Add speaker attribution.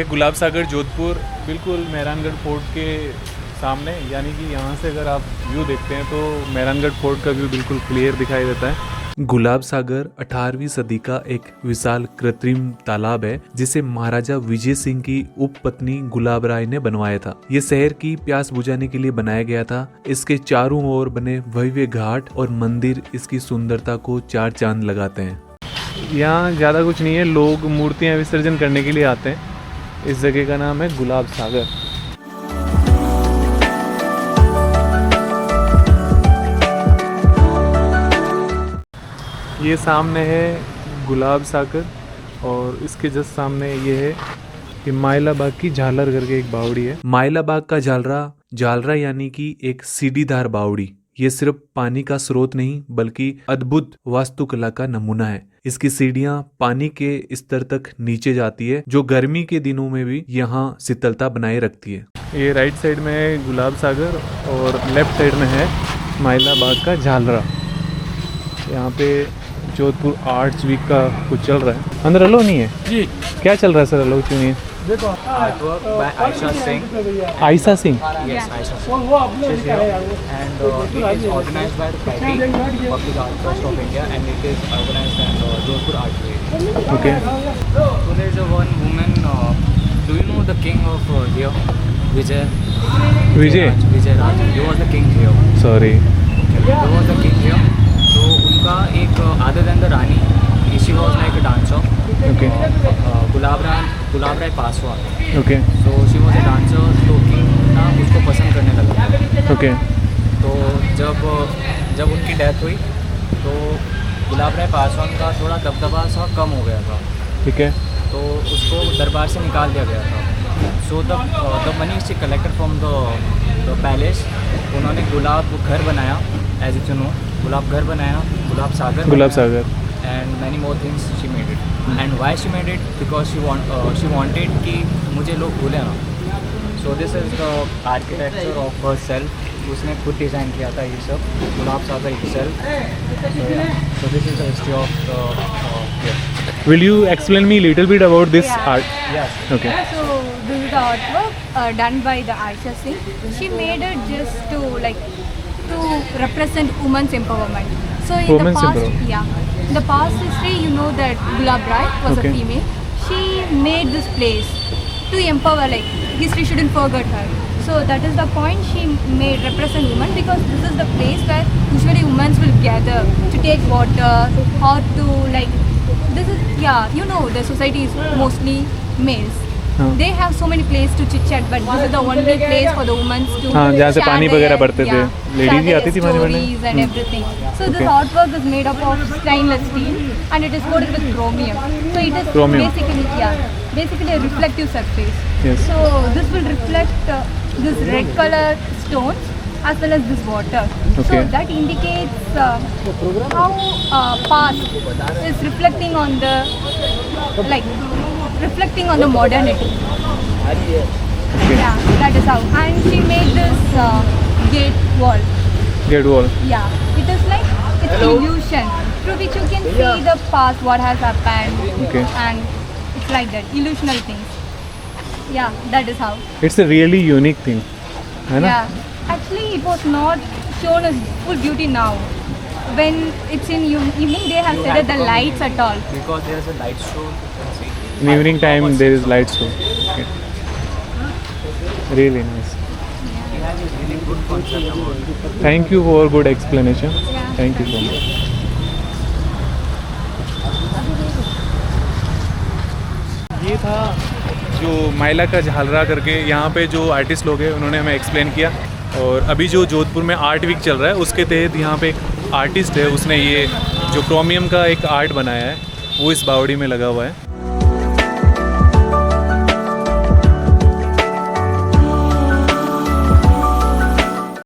Speaker 1: ये गुलाब सागर जोधपुर बिल्कुल मेहरानगढ़ फोर्ट के सामने, यानी कि यहाँ से अगर आप व्यू देखते हैं तो मेहरानगढ़ फोर्ट का व्यू बिल्कुल क्लियर दिखाई देता है। गुलाब सागर 18वीं सदी का एक विशाल कृत्रिम तालाब है जिसे महाराजा विजय सिंह की उपपत्नी गुलाब राय ने बनवाया था। ये शहर की प्यास बुझाने के लिए बनाया गया था। इसके चारों ओर बने भव्य घाट और मंदिर इसकी सुंदरता को चार चांद लगाते हैं। यहाँ ज़्यादा कुछ नहीं है, लोग मूर्तियाँ विसर्जन करने के लिए आते हैं। इस जगह का नाम है गुलाब सागर। ये सामने है गुलाब सागर और इसके जस्ट सामने ये है कि माइला बाग की झालर करके एक बावड़ी है। माइला बाग का झालरा यानी कि एक सीढ़ीदार बावड़ी। ये सिर्फ पानी का स्रोत नहीं बल्कि अद्भुत वास्तुकला का नमूना है। इसकी सीढ़ियां पानी के स्तर तक नीचे जाती है जो गर्मी के दिनों में भी यहाँ शीतलता बनाए रखती है। ये राइट साइड में है गुलाब सागर और लेफ्ट साइड में है माइला बाग का झालरा। यहाँ पे जोधपुर आर्ट्स वीक का कुछ चल रहा है। अंदर अलो नहीं है जी, क्या चल रहा है सर? अलो क्यों नहीं है?
Speaker 2: देखो artwork by Ayesha Singh.
Speaker 1: Ayesha Singh?
Speaker 2: Yes, Aisha Singh. She's here and it is organized by PATI, Public Art Trust of India, and it is organized at Jodhpur Art Week.
Speaker 1: Okay.
Speaker 2: So there is a one woman. Do you know the king of here, Vijay?
Speaker 1: Vijay?
Speaker 2: Vijay Raj. He was the king here.
Speaker 1: Sorry.
Speaker 2: He was the king here. तो उनका एक other than the rani, she was like a dancer.
Speaker 1: Okay.
Speaker 2: Gulab Rai Paswan.
Speaker 1: Okay.
Speaker 2: So she was a dancer. तो king ना उसको पसंद करने लगा।
Speaker 1: Okay.
Speaker 2: तो जब उनकी डेथ हुई तो गुलाब राय पासवान का थोड़ा दबदबा सा कम हो गया था।
Speaker 1: ठीक है।
Speaker 2: तो उसको दरबार से निकाल दिया गया था। So the money she collected from the palace, उन्होंने गुलाब घर बनाया, as it you know, Gulab Ghar बनाया, Gulab Sagar and many more things she made it. And why she made it? Because she wanted कि मुझे लोग भूलें ना। So this is the architecture of herself. उसने खुद डिज़ाइन किया था ये सब, गुलाब सागर itself. So this is the history of here.
Speaker 1: Will you explain me a little bit about this art?
Speaker 2: Yes.
Speaker 1: Okay.
Speaker 3: So this is the artwork done by the Aisha Singh. She made it just to represent women's empowerment. So in
Speaker 1: Women's
Speaker 3: the past,
Speaker 1: empowerment.
Speaker 3: in the past history, you know that Gulab Rai was
Speaker 1: Okay.
Speaker 3: a female. She made this place to empower, like history shouldn't forget her. So that is the point she made represent women, because this is the place where usually women will gather to take water or to this is, you know, the society is mostly males. They have so many places to chit chat, but this is the only place for the women to
Speaker 1: जहाँ से पानी वगैरह भरते थे,
Speaker 3: ladies
Speaker 1: भी आती थी पानी भरने।
Speaker 3: and everything. So this artwork is made up of stainless steel and it is coated with chromium. So it is
Speaker 1: Chromium.
Speaker 3: basically a reflective surface.
Speaker 1: Yes.
Speaker 3: So this will reflect this red color stones as well as this water.
Speaker 1: Okay.
Speaker 3: So that indicates how past is reflecting on the reflecting on the modernity.
Speaker 1: Okay.
Speaker 3: Yeah, that is how. And she made this gate wall.
Speaker 1: Gate wall.
Speaker 3: Yeah, it is like it's illusion through which you can see the past, what has happened.
Speaker 1: Okay.
Speaker 3: And it's like that, illusional things. Yeah, that is how.
Speaker 1: It's a really unique thing, है ना?
Speaker 3: Yeah, actually it was not shown as full beauty now. When it's in evening, they have set the lights at all.
Speaker 2: Because there is a light show, you can see.
Speaker 1: In evening time there is light show. Okay. Really nice.
Speaker 2: He has a really good concept about it.
Speaker 1: Thank you for good explanation.
Speaker 3: Yeah.
Speaker 1: Thank you so much. ये था जो माइला का झालरा करके, यहाँ पे जो artist लोग हैं उन्होंने हमें एक्सप्लेन किया। और अभी जो जोधपुर में आर्ट वीक चल रहा है उसके तहत यहाँ पे एक आर्टिस्ट है, उसने ये जो क्रोमियम का एक आर्ट बनाया है वो इस बावड़ी में लगा हुआ है।